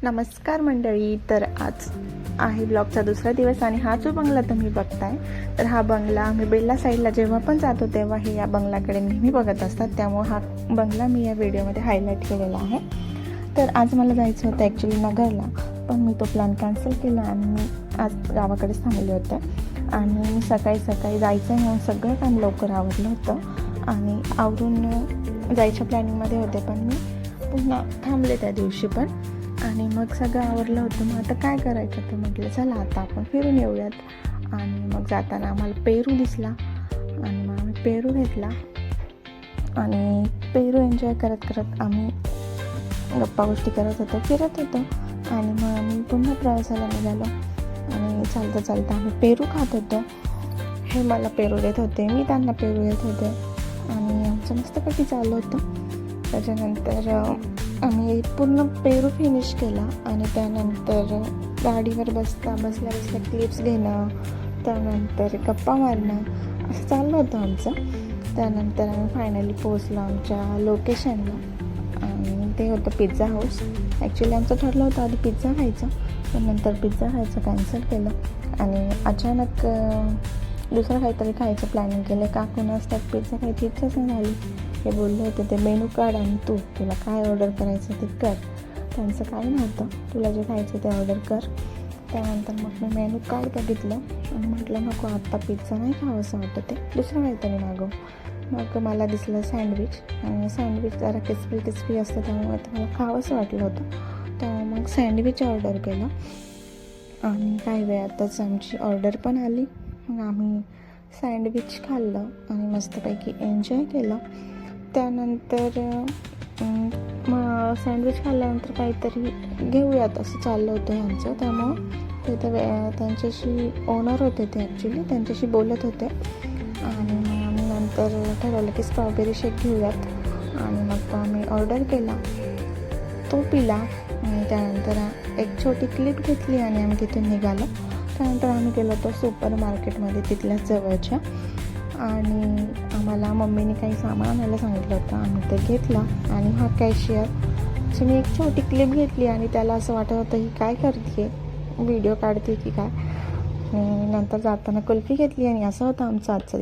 नमस्कार मंडळी. तर आज आहे ब्लॉगचा दुसरा दिवस आणि हा जो बंगला तुम्ही बघताय, तर हा बंगला आम्ही बेल्ला साईडला जेव्हा पण जातो तेव्हा हे या बंगल्याकडे नेहमी बघत असतात. त्यामुळे हा बंगला मी या व्हिडिओमध्ये हायलाईट केलेला आहे. तर आज मला जायचं होतं ॲक्च्युली नगरला, पण मी तो प्लॅन कॅन्सल केला आणि मी आज गावाकडेच थांबले होते. आणि मी सकाळी जायचं म्हणून सगळं काम लवकर आवरलं होतं आणि आवरून जायच्या प्लॅनिंगमध्ये होते, पण मी पुन्हा थांबले त्या दिवशी पण. आणि मग सगळं आवरलं होतं. मग आता काय करायचं, तर म्हटलं चला आता आपण फिरून येऊयात. आणि मग जाताना आम्हाला पेरू दिसला आणि मग आम्ही पेरू घेतला आणि पेरू एन्जॉय करत करत आम्ही गप्पा गोष्टी करत होतो, फिरत होतो. आणि मग आम्ही पुन्हा प्रवासाला निघालो आणि चालता आम्ही पेरू खात होतो. हे मला पेरू देत होते, मी त्यांना पेरू देत होते आणि आमचं मस्तपैकी चाललं होतं. त्याच्यानंतर आम्ही पूर्ण पेरू फिनिश केला आणि त्यानंतर गाडीवर बसल्या क्लिप्स घेणं, त्यानंतर गप्पा मारणं असं चाललं होतं आमचं. त्यानंतर आम्ही फायनली पोहोचलो आमच्या लोकेशनला आणि ते होतं पिझ्झा हाऊस. ॲक्च्युली आमचं ठरलं होतं आधी पिझ्झा खायचं, पण नंतर पिझ्झा खायचं कॅन्सल केलं आणि अचानक दुसरं काहीतरी खायचं प्लॅनिंग केलं. का कुणास त्यात पिझ्झा खायची इच्छाच नाही झाली. हे बोलले होते ते मेनू कार्ड आणि तुला काय ऑर्डर करायचं ते कर. त्यांचं काही नव्हतं, तुला जे खायचं ते ऑर्डर कर. त्यानंतर मग मी मेनू कार्ड बघितलं आणि म्हटलं नको आत्ता पिझ्झा नाही खावं असं वाटतं, ते दुसरं काहीतरी मागव. मग मला दिसलं सँडविच आणि सँडविच जरा क्रिस्पी असतं, त्यामुळे ते मला खावंसं वाटलं होतं. त्यामुळे मग सँडविच ऑर्डर केलं आणि काही वेळातच आमची ऑर्डर पण आली. मग आम्ही सँडविच खाल्लं आणि मस्तपैकी एन्जॉय केलं. त्यानंतर मग सँडविच खाल्ल्यानंतर काहीतरी घेऊयात असं चाललं होतं आमचं. त्यामुळं तिथं त्यांच्याशी ओनर होते, ते ॲक्च्युली त्यांच्याशी बोलत होते आणि मग आम्ही नंतर ठरवलं की स्ट्रॉबेरी शेक घेऊयात आणि मग तो आम्ही ऑर्डर केला, तो पिला आणि त्यानंतर एक छोटी क्लिप घेतली आणि आम्ही तिथून निघालो. त्यानंतर आम्ही गेलो होतो सुपर मार्केटमध्ये तिथल्याच जवळच्या आणि आम्हाला मम्मीने काही सामान आणायला सांगितलं होतं, आम्ही ते घेतला. आणि हा कॅशियर अशी मी एक छोटी क्लिप घेतली आणि त्याला असं वाटत होतं ही काय करते, व्हिडिओ काढते की काय. नंतर जाताना कुल्फी घेतली आणि असं होतं आमचं आजचं